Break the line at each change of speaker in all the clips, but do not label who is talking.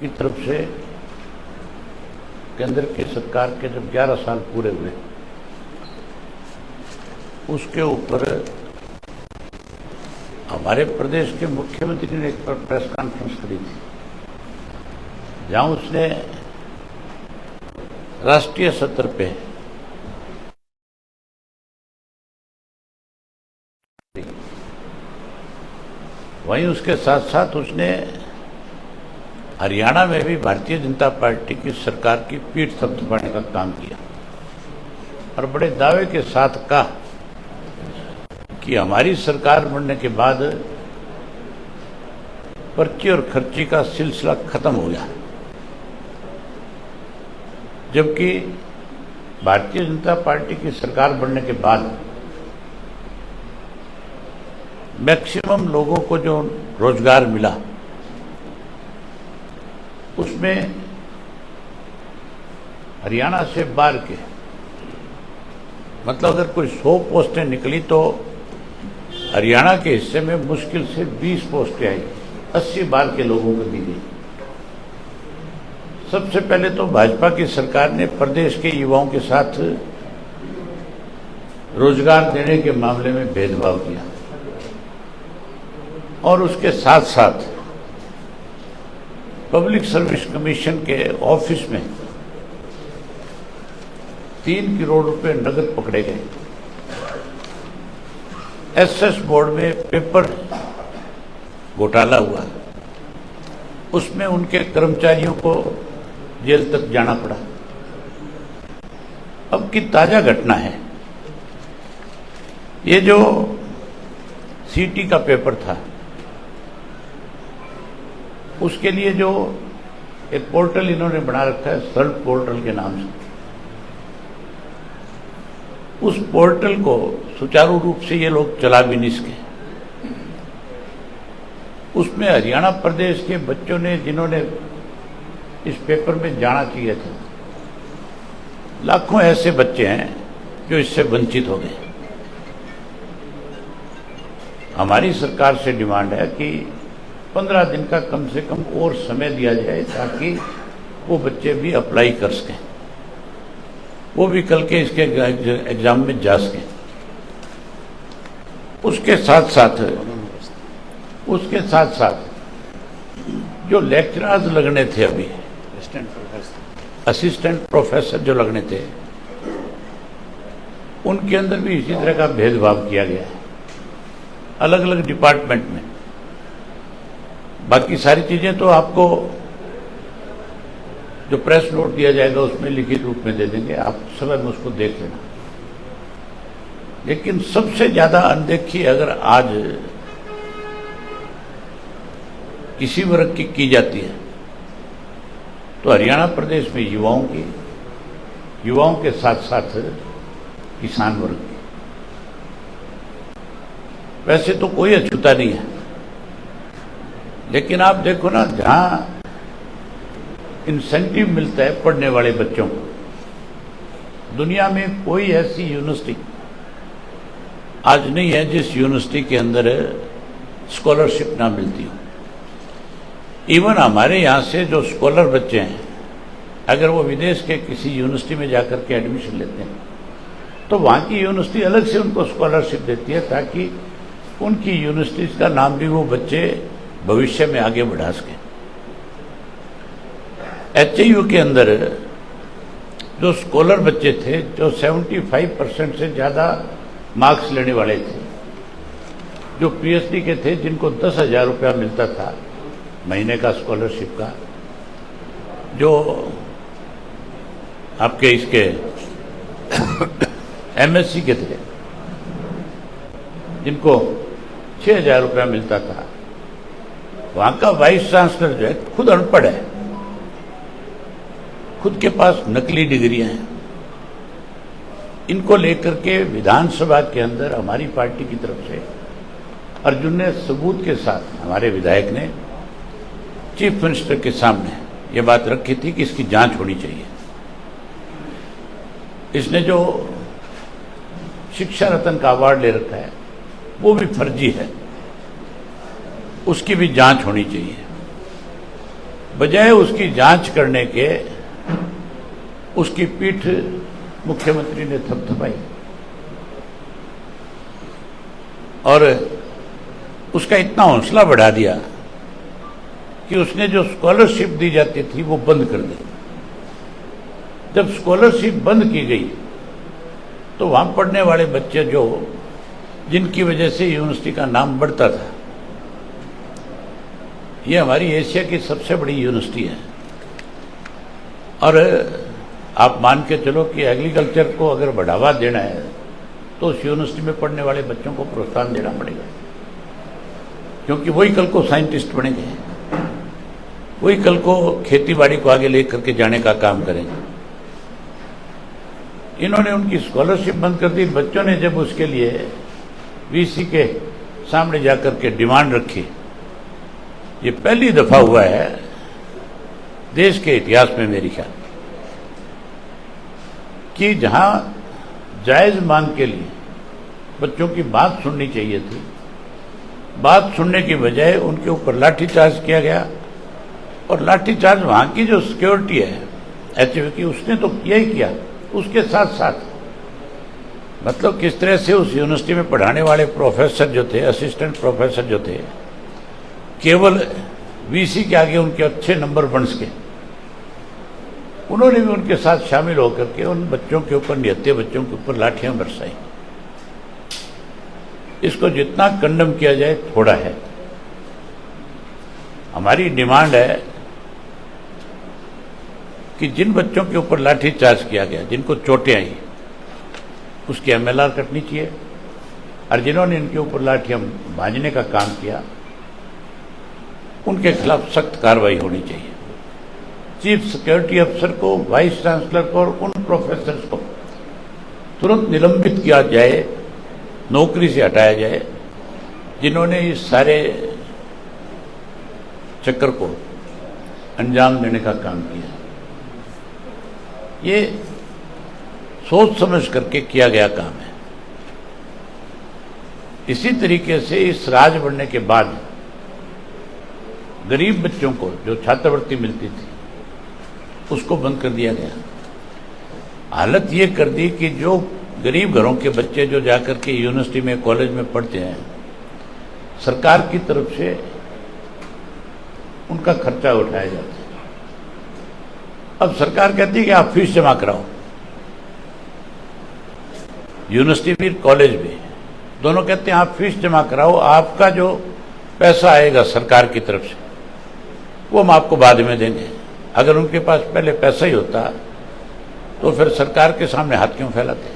की तरफ से केंद्र की सरकार के जब 11 साल पूरे हुए, उसके ऊपर हमारे प्रदेश के मुख्यमंत्री ने एक प्रेस कॉन्फ्रेंस करी थी, जहां उसने राष्ट्रीय स्तर पे वहीं उसके साथ साथ उसने हरियाणा में भी भारतीय जनता पार्टी की सरकार की पीठ थपथपाने का काम किया और बड़े दावे के साथ कहा कि हमारी सरकार बनने के बाद पर्ची और खर्ची का सिलसिला खत्म हो गया, जबकि भारतीय जनता पार्टी की सरकार बनने के बाद मैक्सिमम लोगों को जो रोजगार मिला, उसमें हरियाणा से बाहर के मतलब अगर कोई 100 पोस्टें निकली तो हरियाणा के हिस्से में मुश्किल से 20 पोस्टें आई, 80 बाहर के लोगों को दी गई। सबसे पहले तो भाजपा की सरकार ने प्रदेश के युवाओं के साथ रोजगार देने के मामले में भेदभाव किया और उसके साथ साथ पब्लिक सर्विस कमीशन के ऑफिस में 3 करोड़ रुपए नकद पकड़े गए। एसएस बोर्ड में पेपर घोटाला हुआ, उसमें उनके कर्मचारियों को जेल तक जाना पड़ा। अब की ताजा घटना है, ये जो सीटी का पेपर था, उसके लिए जो एक पोर्टल इन्होंने बना रखा है सल्ट पोर्टल के नाम से, उस पोर्टल को सुचारू रूप से ये लोग चला भी नहीं सके। उसमें हरियाणा प्रदेश के बच्चों ने, जिन्होंने इस पेपर में जाना चाहिए था, लाखों ऐसे बच्चे हैं जो इससे वंचित हो गए। हमारी सरकार से डिमांड है कि 15 दिन का कम से कम और समय दिया जाए ताकि वो बच्चे भी अप्लाई कर सकें, वो भी कल के इसके एग्जाम में जा सकें। उसके साथ साथ जो लेक्चरर्स लगने थे, अभी असिस्टेंट प्रोफेसर जो लगने थे, उनके अंदर भी इसी तरह का भेदभाव किया गया है अलग अलग डिपार्टमेंट में। बाकी सारी चीजें तो आपको जो प्रेस नोट दिया जाएगा उसमें लिखित रूप में दे देंगे, आप समय में उसको देख लेना। लेकिन सबसे ज्यादा अनदेखी अगर आज किसी वर्ग की जाती है तो हरियाणा प्रदेश में युवाओं के साथ साथ किसान वर्ग की। वैसे तो कोई अछूता नहीं है, लेकिन आप देखो ना, जहां इंसेंटिव मिलता है पढ़ने वाले बच्चों को, दुनिया में कोई ऐसी यूनिवर्सिटी आज नहीं है जिस यूनिवर्सिटी के अंदर स्कॉलरशिप ना मिलती हो। इवन हमारे यहां से जो स्कॉलर बच्चे हैं, अगर वो विदेश के किसी यूनिवर्सिटी में जाकर के एडमिशन लेते हैं तो वहां की यूनिवर्सिटी अलग से उनको स्कॉलरशिप देती है ताकि उनकी यूनिवर्सिटी का नाम भी वो बच्चे भविष्य में आगे बढ़ा सके। एचयू के अंदर जो स्कॉलर बच्चे थे, जो 75% से ज्यादा मार्क्स लेने वाले थे, जो पीएचडी के थे, जिनको 10,000 रुपया मिलता था महीने का स्कॉलरशिप का, जो आपके इसके एमएससी के थे, जिनको 6,000 रुपया मिलता था, वहां का वाइस चांसलर जो है खुद अनपढ़ है, खुद के पास नकली डिग्रियां हैं। इनको लेकर के विधानसभा के अंदर हमारी पार्टी की तरफ से अर्जुन ने सबूत के साथ, हमारे विधायक ने चीफ मिनिस्टर के सामने ये बात रखी थी कि इसकी जांच होनी चाहिए। इसने जो शिक्षा रत्न का अवार्ड ले रखा है वो भी फर्जी है, उसकी भी जांच होनी चाहिए। बजाय उसकी जांच करने के उसकी पीठ मुख्यमंत्री ने थपथपाई और उसका इतना हौसला बढ़ा दिया कि उसने जो स्कॉलरशिप दी जाती थी वो बंद कर दी। जब स्कॉलरशिप बंद की गई तो वहां पढ़ने वाले बच्चे जिनकी वजह से यूनिवर्सिटी का नाम बढ़ता था, ये हमारी एशिया की सबसे बड़ी यूनिवर्सिटी है और आप मान के चलो कि एग्रीकल्चर को अगर बढ़ावा देना है तो उस यूनिवर्सिटी में पढ़ने वाले बच्चों को प्रोत्साहन देना पड़ेगा, क्योंकि वही कल को साइंटिस्ट बनेंगे, वही कल को खेती बाड़ी को आगे लेकर के जाने का काम करेंगे। इन्होंने उनकी स्कॉलरशिप बंद कर दी। बच्चों ने जब उसके लिए वीसी के सामने जाकर के डिमांड रखी, ये पहली दफा हुआ है देश के इतिहास में मेरी ख्याल कि जहां जायज मांग के लिए बच्चों की बात सुननी चाहिए थी, बात सुनने की बजाय उनके ऊपर लाठीचार्ज किया गया। और लाठीचार्ज वहां की जो सिक्योरिटी है एचओ की, उसने तो किया ही किया, उसके साथ साथ मतलब किस तरह से उस यूनिवर्सिटी में पढ़ाने वाले प्रोफेसर जो थे, असिस्टेंट प्रोफेसर जो थे, केवल वीसी के आगे उनके अच्छे नंबर बन सके, उन्होंने भी उनके साथ शामिल होकर के उन बच्चों के ऊपर, निहत्थे बच्चों के ऊपर लाठियां बरसाई। इसको जितना कंडम किया जाए थोड़ा है। हमारी डिमांड है कि जिन बच्चों के ऊपर लाठीचार्ज किया गया, जिनको चोटें आई, उसकी एमएलआर कटनी चाहिए और जिन्होंने इनके ऊपर लाठियां भांजने का काम किया उनके खिलाफ सख्त कार्रवाई होनी चाहिए। चीफ सिक्योरिटी अफसर को, वाइस चांसलर को और उन प्रोफेसर्स को तुरंत निलंबित किया जाए, नौकरी से हटाया जाए, जिन्होंने इस सारे चक्कर को अंजाम देने का काम किया। ये सोच समझ करके किया गया काम है। इसी तरीके से इस राज बढ़ने के बाद गरीब बच्चों को जो छात्रवृत्ति मिलती थी उसको बंद कर दिया गया। हालत ये कर दी कि जो गरीब घरों के बच्चे जो जाकर के यूनिवर्सिटी में, कॉलेज में पढ़ते हैं, सरकार की तरफ से उनका खर्चा उठाया जाता है। अब सरकार कहती है कि आप फीस जमा कराओ, यूनिवर्सिटी भी कॉलेज भी दोनों कहते हैं आप फीस जमा कराओ, आपका जो पैसा आएगा सरकार की तरफ से वो हम आपको बाद में देंगे। अगर उनके पास पहले पैसा ही होता तो फिर सरकार के सामने हाथ क्यों फैलाते?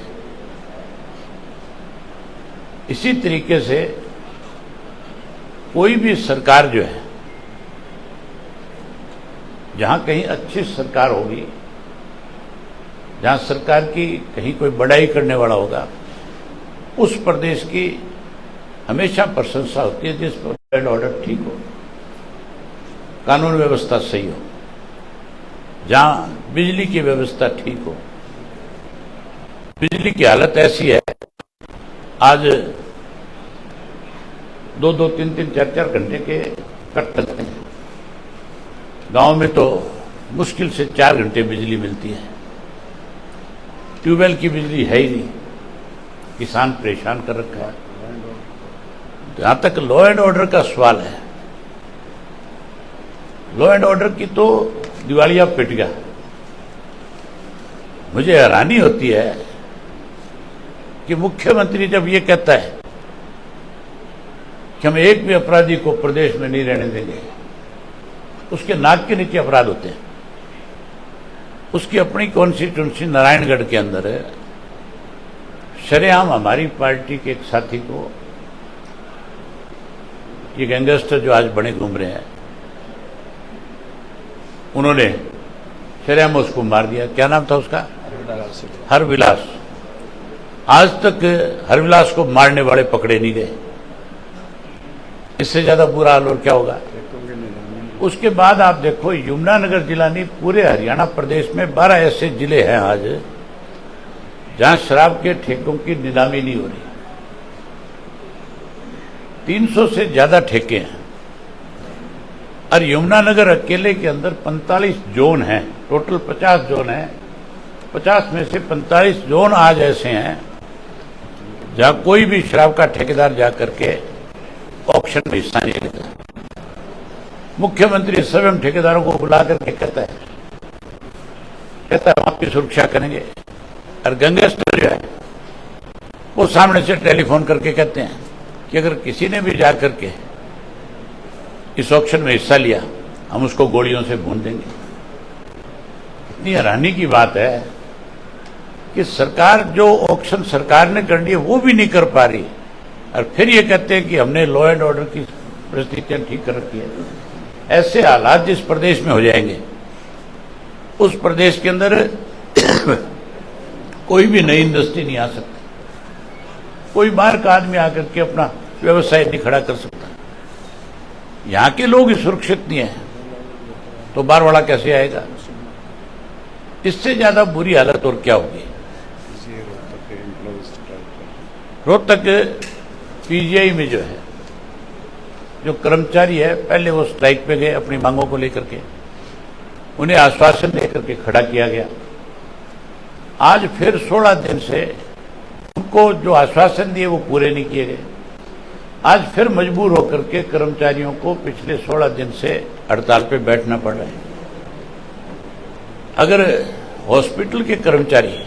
इसी तरीके से कोई भी सरकार जो है, जहां कहीं अच्छी सरकार होगी, जहां सरकार की कहीं कोई बड़ाई करने वाला होगा, उस प्रदेश की हमेशा प्रशंसा होती है जिस पर लॉ एंड ऑर्डर ठीक हो, कानून व्यवस्था सही हो, जहां बिजली की व्यवस्था ठीक हो। बिजली की हालत ऐसी है, आज 2-2, 3-3, 4-4 घंटे के कट लगते हैं। गांव में तो मुश्किल से 4 घंटे बिजली मिलती है। ट्यूबवेल की बिजली है ही नहीं, किसान परेशान कर रखा है। जहां तक लॉ एंड ऑर्डर का सवाल है, लॉ एंड ऑर्डर की तो दिवालिया पिट गया। मुझे हैरानी होती है कि मुख्यमंत्री जब ये कहता है कि हम एक भी अपराधी को प्रदेश में नहीं रहने देंगे, उसके नाक के नीचे अपराध होते हैं। उसकी अपनी कॉन्स्टिट्यूंसी नारायणगढ़ के अंदर है, शरेआम हमारी पार्टी के एक साथी को, ये गैंगस्टर जो आज बड़े घूम रहे हैं, उन्होंने शरेआम उसको मार दिया। क्या नाम था उसका? हरविलास। आज तक हरविलास को मारने वाले पकड़े नहीं गए। इससे ज्यादा बुरा हाल और क्या होगा? उसके बाद आप देखो, यमुनानगर जिला नहीं, पूरे हरियाणा प्रदेश में 12 ऐसे जिले हैं आज जहां शराब के ठेकों की नीलामी नहीं हो रही। 300 से ज्यादा ठेके हैं और यमुनानगर अकेले के अंदर 45 जोन हैं, टोटल 50 जोन हैं। 50 में से 45 जोन आज ऐसे हैं जहां कोई भी शराब का ठेकेदार जाकर के ऑक्शन में हिस्सा नहीं लेता। मुख्यमंत्री स्वयं ठेकेदारों को बुला करके कहता है हम आपकी सुरक्षा करेंगे। और गैंगस्टर जो है वो सामने से टेलीफोन करके कहते हैं कि अगर किसी ने भी जाकर के इस ऑक्शन में हिस्सा लिया हम उसको गोलियों से भून देंगे। इतनी हैरानी की बात है कि सरकार जो ऑक्शन सरकार ने करनी है वो भी नहीं कर पा रही, और फिर ये कहते हैं कि हमने लॉ एंड ऑर्डर की परिस्थितियां ठीक कर रखी है। ऐसे हालात जिस प्रदेश में हो जाएंगे उस प्रदेश के अंदर कोई भी नई इंडस्ट्री नहीं आ सकती, कोई बाहर का आदमी आकर के अपना व्यवसाय नहीं खड़ा कर सकता। यहां के लोग सुरक्षित नहीं है तो बाहर वाला कैसे आएगा? इससे ज्यादा बुरी हालत और क्या होगी? रोहतक पीजीआई में जो है, जो कर्मचारी है, पहले वो स्ट्राइक पे गए अपनी मांगों को लेकर के, उन्हें आश्वासन देकर के खड़ा किया गया। आज फिर 16 दिन से उनको जो आश्वासन दिए वो पूरे नहीं किए गए। आज फिर मजबूर होकर के कर्मचारियों को पिछले 16 दिन से हड़ताल पे बैठना पड़ रहा है। अगर हॉस्पिटल के कर्मचारी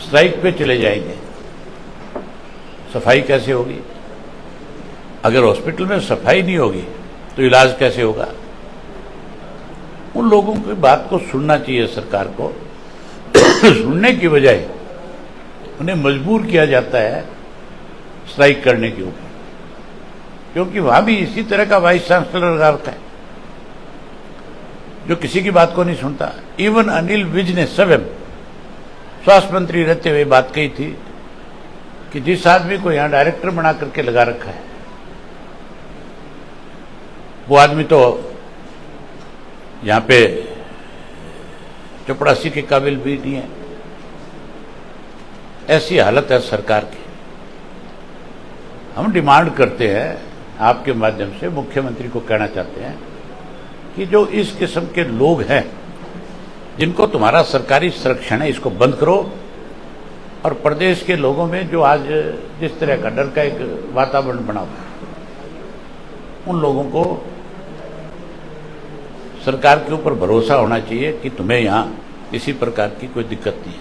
स्ट्राइक पे चले जाएंगे, सफाई कैसे होगी? अगर हॉस्पिटल में सफाई नहीं होगी तो इलाज कैसे होगा? उन लोगों की बात को सुनना चाहिए सरकार को। सुनने की बजाय उन्हें मजबूर किया जाता है स्ट्राइक करने के ऊपर, क्योंकि वहां भी इसी तरह का वाइस चांसलर लगा रखा है जो किसी की बात को नहीं सुनता। इवन अनिल विज ने स्वयं स्वास्थ्य मंत्री रहते हुए बात कही थी कि जिस आदमी को यहां डायरेक्टर बना करके लगा रखा है वो आदमी तो यहां पे चपड़ासी के काबिल भी नहीं है। ऐसी हालत है सरकार की। हम डिमांड करते हैं, आपके माध्यम से मुख्यमंत्री को कहना चाहते हैं कि जो इस किस्म के लोग हैं जिनको तुम्हारा सरकारी संरक्षण है, इसको बंद करो। और प्रदेश के लोगों में जो आज जिस तरह का डर का एक वातावरण बना हुआ है, उन लोगों को सरकार के ऊपर भरोसा होना चाहिए कि तुम्हें यहां किसी प्रकार की कोई दिक्कत नहीं है।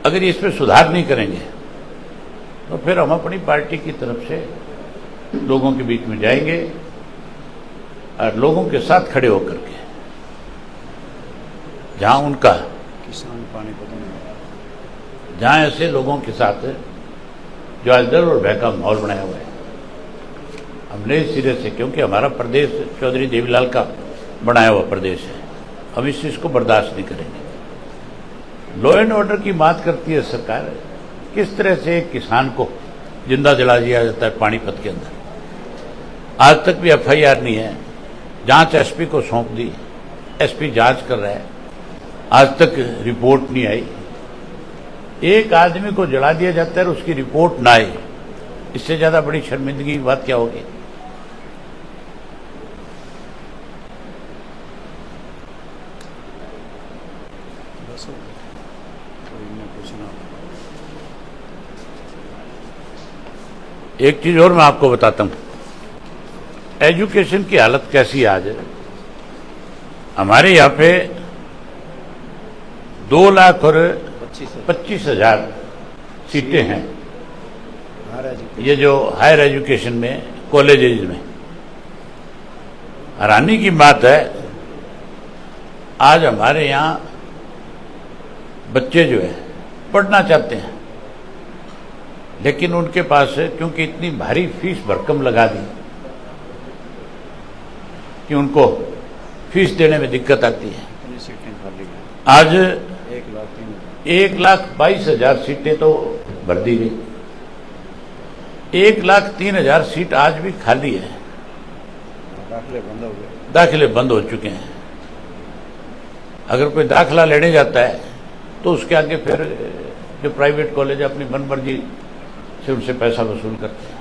अगर इसमें सुधार नहीं करेंगे तो फिर हम अपनी पार्टी की तरफ से लोगों के बीच में जाएंगे और लोगों के साथ खड़े होकर के जहां उनका
किसान पानी
जहां ऐसे लोगों के साथ जो आज डर और भय का माहौल बनाया हुआ है, हम नए सिरे से, क्योंकि हमारा प्रदेश चौधरी देवीलाल का बनाया हुआ प्रदेश है, हम इस चीज को बर्दाश्त नहीं करेंगे। लॉ एंड ऑर्डर की बात करती है सरकार, किस तरह से एक किसान को जिंदा जला दिया जाता है पानीपत के अंदर। आज तक भी एफआईआर नहीं है, जांच एसपी को सौंप दी, एसपी जांच कर रहा है, आज तक रिपोर्ट नहीं आई। एक आदमी को जला दिया जाता है और उसकी रिपोर्ट ना आए, इससे ज्यादा बड़ी शर्मिंदगी की बात क्या होगी? एक चीज और मैं आपको बताता हूं, एजुकेशन की हालत कैसी है आज। हमारे यहां पे 2,25,000 सीटें हैं, ये जो हायर एजुकेशन में कॉलेजेज में। हैरानी की बात है, आज हमारे यहां बच्चे जो है पढ़ना चाहते हैं, लेकिन उनके पास क्योंकि इतनी भारी फीस भरकम लगा दी कि उनको फीस देने में दिक्कत आती है। आज 1,22,000 सीटें तो भर दी गई, 1,03,000 सीट आज भी खाली है, दाखिले बंद हो चुके हैं। अगर कोई दाखिला लेने जाता है तो उसके आगे फिर जो प्राइवेट कॉलेज अपनी मनमर्जी से उनसे पैसा वसूल करते हैं।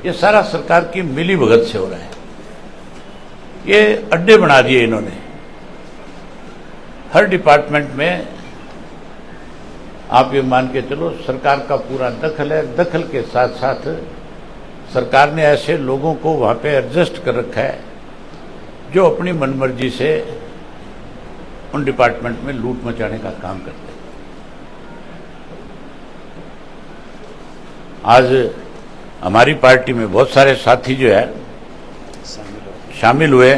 ये सारा सरकार की मिली भगत से हो रहा है। ये अड्डे बना दिए इन्होंने, हर डिपार्टमेंट में आप ये मान के चलो सरकार का पूरा दखल है। दखल के साथ साथ सरकार ने ऐसे लोगों को वहां पे एडजस्ट कर रखा है जो अपनी मनमर्जी से उन डिपार्टमेंट में लूट मचाने का काम करते हैं। आज हमारी पार्टी में बहुत सारे साथी जो है शामिल हुए,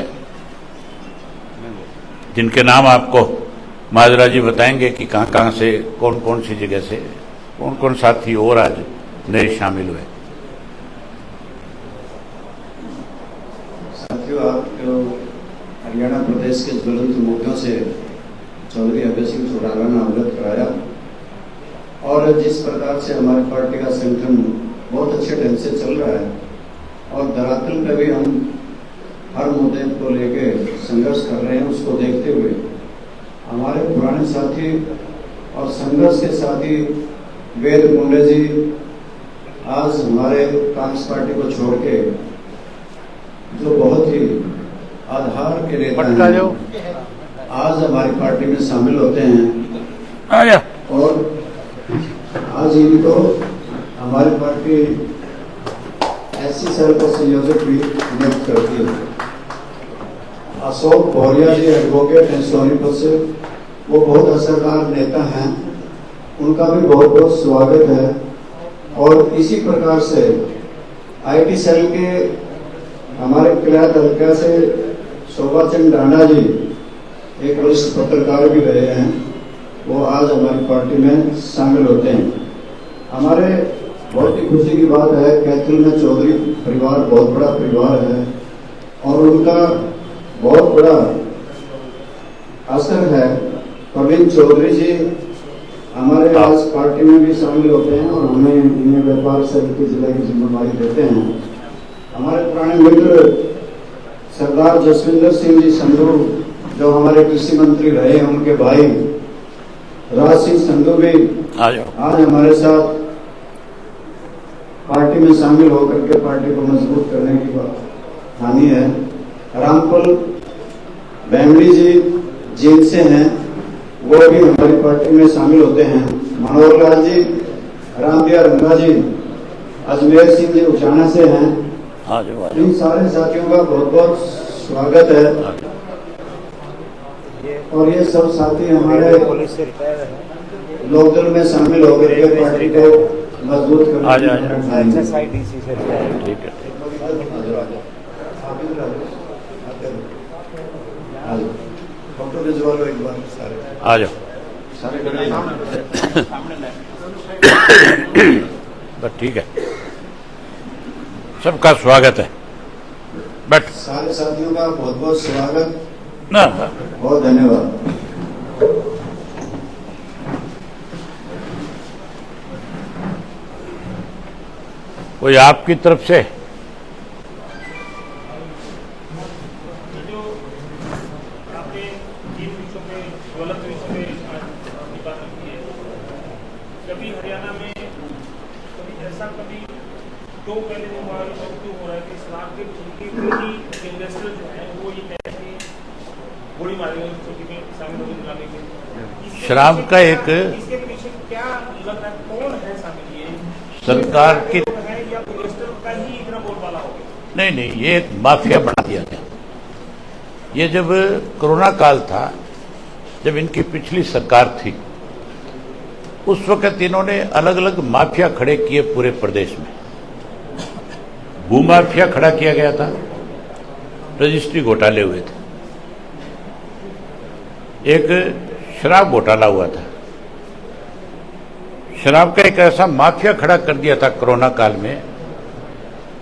जिनके नाम आपको माजरा जी बताएंगे कि कहां कहां से, कौन कौन सी जगह से, कौन कौन साथी और आज नए शामिल हुए।
साथियों, आपको हरियाणा प्रदेश के ज्वलंत मुद्दों से चौधरी अभय सिंह चौटाला ने अवगत कराया और जिस प्रकार से हमारी पार्टी का संगठन बहुत अच्छे ढंग से चल रहा है और धरातल पे भी हम हर मुद्दे को लेके संघर्ष कर रहे हैं, उसको देखते हुए हमारे पुराने साथी और संघर्ष के साथी वेद मुंडे जी आज हमारे कांग्रेस पार्टी को छोड़ के, जो बहुत ही आधार के नेता हैं, आज हमारी पार्टी में शामिल होते हैं और आज इनको हमारी पार्टी एससी सेल का संयोजक भी नियुक्त करती है। अशोक भौरिया जी एडवोकेट हैं सोनीपत से, वो बहुत असरदार नेता हैं, उनका भी बहुत बहुत स्वागत है। और इसी प्रकार से आईटी सेल के हमारे किला तलका से शोभा चंद डांडा जी एक वरिष्ठ पत्रकार भी रहे हैं, वो आज हमारी पार्टी में शामिल होते हैं। हमारे बहुत ही खुशी की बात है, कैथल में चौधरी परिवार बहुत बड़ा परिवार है और उनका बहुत बड़ा असर है। प्रवीण चौधरी जी हमारे आज पार्टी में भी शामिल होते हैं और हमें इन्हें व्यापार समिति जिला की जिम्मेदारी देते हैं। हमारे पुराने मित्र सरदार जसविंदर सिंह जी संधू, जो हमारे कृषि मंत्री रहे हैं, उनके भाई राज सिंह संधू भी आज हमारे साथ पार्टी में शामिल होकर के पार्टी को मजबूत करने की ठानी है। रामपल बेमड़ी जी जींद से हैं, वो भी हमारी पार्टी में शामिल होते हैं। मनोहर लाल जी, रामदिया रंगा जी, अजमेर सिंह जी उचाना से हैं। इन सारे साथियों का बहुत बहुत स्वागत है और ये सब साथी हमारे लोकदल में शामिल होकर के पार्टी को मजबूत करने डॉक्टर रिजवाल एक बार सारे
आ जाओ बस ठीक है, सबका स्वागत है। बट
सारे साथियों का बहुत बहुत स्वागत,
ना
बहुत धन्यवाद।
कोई आपकी तरफ से
कभी हरियाणा में कभी ऐसा, कभी तो पहले जो हो रहा है कि शराब के इन्वेस्टर जो है वो ये कह रहे हैं गोली मारेंगे चौकी में शामिल होने दिलाने के।
शराब का एक
इसके पीछे क्या लग रहा है, कौन है शामिल? ये
सरकार की
है या इन्वेस्टर का ही इतना बोलबाला हो गया?
नहीं, ये एक माफिया बना दिया गया। ये जब कोरोना काल था, जब इनकी पिछली सरकार थी, उस वक्त इन्होंने अलग अलग माफिया खड़े किए पूरे प्रदेश में। भूमाफिया खड़ा किया गया था, रजिस्ट्री घोटाले हुए थे, एक शराब घोटाला हुआ था। शराब का एक ऐसा माफिया खड़ा कर दिया था कोरोना काल में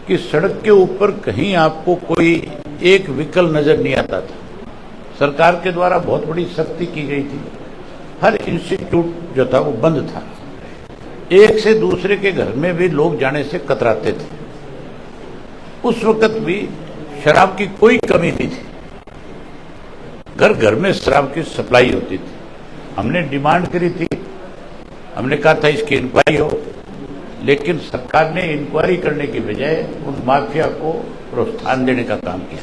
कि सड़क के ऊपर कहीं आपको कोई एक व्हीकल नजर नहीं आता था। सरकार के द्वारा बहुत बड़ी सख्ती की गई थी, हर इंस्टीट्यूट जो था वो बंद था, एक से दूसरे के घर में भी लोग जाने से कतराते थे। उस वक्त भी शराब की कोई कमी नहीं थी, घर घर में शराब की सप्लाई होती थी। हमने डिमांड करी थी, हमने कहा था इसकी इंक्वायरी हो, लेकिन सरकार ने इंक्वायरी करने की बजाय उन माफिया को प्रोत्साहन देने का काम किया।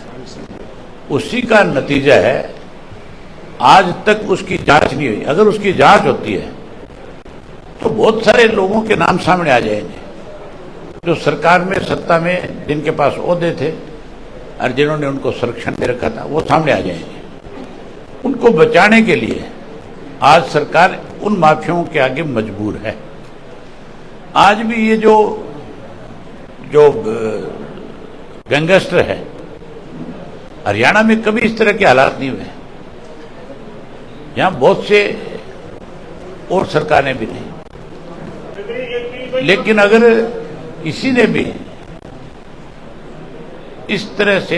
उसी का नतीजा है आज तक उसकी जांच नहीं हुई। अगर उसकी जांच होती है तो बहुत सारे लोगों के नाम सामने आ जाएंगे जो सरकार में सत्ता में जिनके पास ओहदे थे और जिन्होंने उनको संरक्षण दे रखा था, वो सामने आ जाएंगे। उनको बचाने के लिए आज सरकार उन माफियाओं के आगे मजबूर है। आज भी ये जो गैंगस्टर है, हरियाणा में कभी इस तरह के हालात नहीं हुए। यहां बहुत से और सरकारें भी नहीं। लेकिन अगर किसी ने भी इस तरह से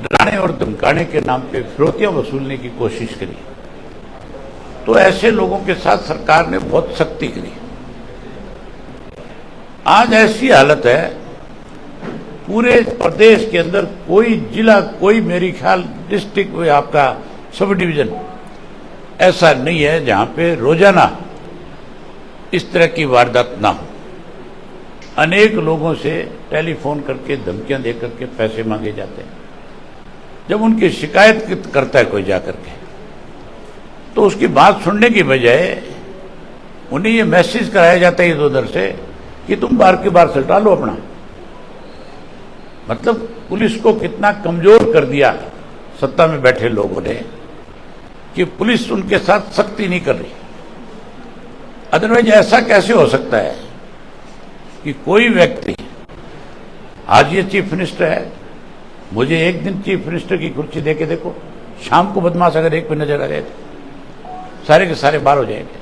डराने और धमकाने के नाम पे फिरौतियां वसूलने की कोशिश करी तो ऐसे लोगों के साथ सरकार ने बहुत सख्ती करी। आज ऐसी हालत है पूरे प्रदेश के अंदर कोई जिला, कोई मेरी ख्याल डिस्ट्रिक्ट में आपका सब डिवीजन ऐसा नहीं है जहां पे रोजाना इस तरह की वारदात ना हो। अनेक लोगों से टेलीफोन करके धमकियां दे करके पैसे मांगे जाते हैं। जब उनकी शिकायत करता है कोई जाकर के तो उसकी बात सुनने की बजाय उन्हें ये मैसेज कराया जाता है इधर उधर से कि तुम बार के बार सल्टा लो अपना। मतलब पुलिस को कितना कमजोर कर दिया सत्ता में बैठे लोगों ने कि पुलिस उनके साथ सख्ती नहीं कर रही। अदरवाइज ऐसा कैसे हो सकता है कि कोई व्यक्ति, आज ये चीफ मिनिस्टर है, मुझे एक दिन चीफ मिनिस्टर की कुर्सी दे के देखो, शाम को बदमाश अगर एक पे नजर आ जाए तो सारे के सारे बाहर हो जाएंगे,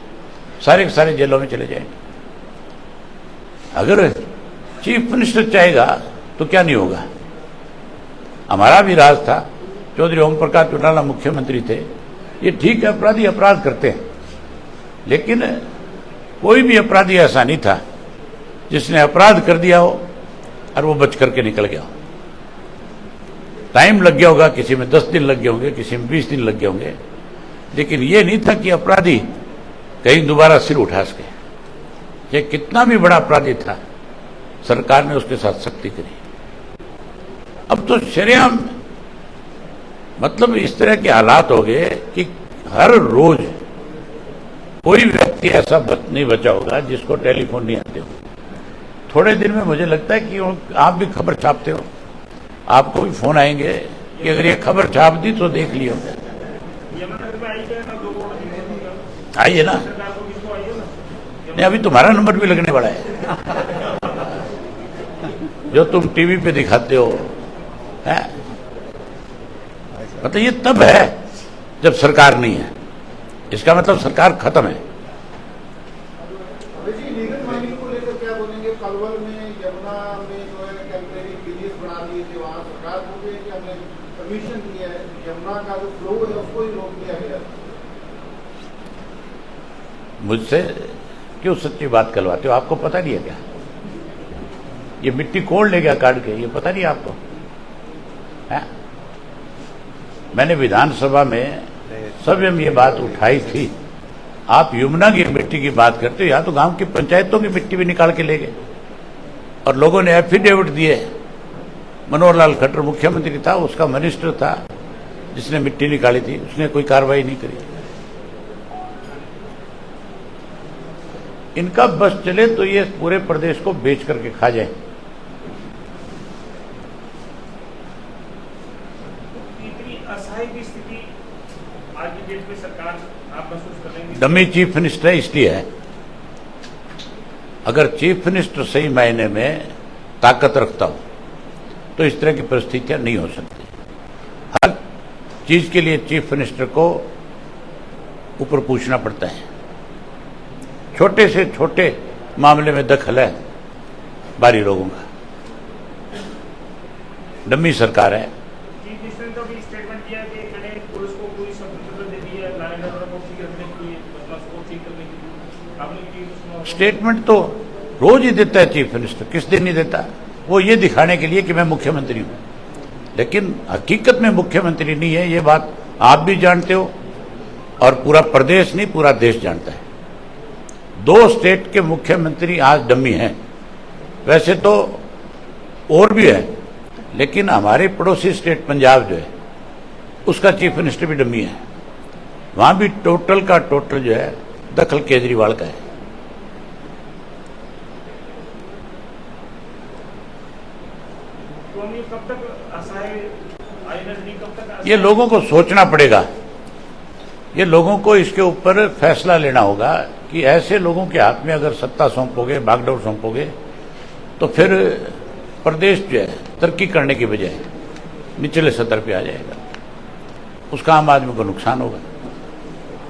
सारे के सारे जेलों में चले जाएंगे। अगर चीफ मिनिस्टर चाहेगा तो क्या नहीं होगा। हमारा भी राज था, चौधरी ओम प्रकाश चौटाला मुख्यमंत्री थे। ये ठीक है, अपराधी अपराध करते हैं, लेकिन कोई भी अपराधी ऐसा नहीं था जिसने अपराध कर दिया हो और वो बच करके निकल गया हो। टाइम लग गया होगा, किसी में 10 दिन लग गए होंगे, किसी में 20 दिन लग गए होंगे, लेकिन ये नहीं था कि अपराधी कहीं दोबारा सिर उठा सके। ये कितना भी बड़ा अपराधी था, सरकार ने उसके साथ सख्ती करी। अब तो शरेआम मतलब इस तरह के हालात हो गए कि हर रोज कोई व्यक्ति ऐसा नहीं बचा होगा जिसको टेलीफोन नहीं आते हो। थोड़े दिन में मुझे लगता है कि आप भी खबर छापते हो, आपको भी फोन आएंगे कि अगर ये खबर छाप दी तो देख लियो। आइए ना, नहीं अभी तुम्हारा नंबर भी लगने वाला है जो तुम टीवी पे दिखाते हो, है? मतलब ये तब है जब सरकार नहीं है, इसका मतलब सरकार खत्म है।
लीगल माइनिंग को लेकर क्या बोलेंगे? पलवल में, यमुना में जो है टेम्परेरी विलेज बना दिए थे, वहाँ सरकार बोल रही है कि हमने परमिशन दिया है, यमुना का जो फ्लो है उसको ही रोक दिया गया।
मुझसे क्यों सच्ची बात करवाते हो? आपको पता नहीं है क्या? ये मिट्टी कौन ले गया काट के, ये पता नहीं आपको? है? मैंने विधानसभा में सब ये बात उठाई थी। आप यमुना की मिट्टी की बात करते हो, यहां तो गांव की पंचायतों की मिट्टी भी निकाल के ले गए और लोगों ने एफिडेविट दिए। मनोहर लाल खट्टर मुख्यमंत्री था, उसका मिनिस्टर था जिसने मिट्टी निकाली थी, उसने कोई कार्रवाई नहीं करी। इनका बस चले तो ये पूरे प्रदेश को बेच करके खा जाए।
असहाय की स्थिति आज की डेट में सरकार आप महसूस करेंगे?
डमी चीफ मिनिस्टर है इसलिए है। अगर चीफ मिनिस्टर सही मायने में ताकत रखता हो तो इस तरह की परिस्थितियां नहीं हो सकती। हर चीज के लिए चीफ मिनिस्टर को ऊपर पूछना पड़ता है। छोटे से छोटे मामले में दखल है बाहरी लोगों का। डमी सरकार है।
स्टेटमेंट किया कि मैंने पुलिस को पूरी स्वतंत्रता दे दी है, लॉ एंड ऑर्डर को ठीक रखने के लिए, मतलब को ठीक करने के लिए। आपने
स्टेटमेंट तो रोज ही देता है चीफ मिनिस्टर, किस दिन नहीं देता? वो ये दिखाने के लिए कि मैं मुख्यमंत्री हूं, लेकिन हकीकत में मुख्यमंत्री नहीं है। ये बात आप भी जानते हो और पूरा प्रदेश नहीं, पूरा देश जानता है। 2 स्टेट के मुख्यमंत्री आज डमी हैं। वैसे तो और भी है, लेकिन हमारे पड़ोसी स्टेट पंजाब जो है उसका चीफ मिनिस्टर भी डमी है। वहां भी टोटल का टोटल जो है दखल केजरीवाल का है।
तो हम ये कब तक असहाय आइडेंटिटी कब तक
ये लोगों को सोचना पड़ेगा, ये लोगों को इसके ऊपर फैसला लेना होगा कि ऐसे लोगों के हाथ में अगर सत्ता सौंपोगे, बागडोर सौंपोगे, तो फिर प्रदेश जो है तरक्की करने की बजाय निचले सतर पे आ जाएगा। उसका आम आदमी को नुकसान होगा।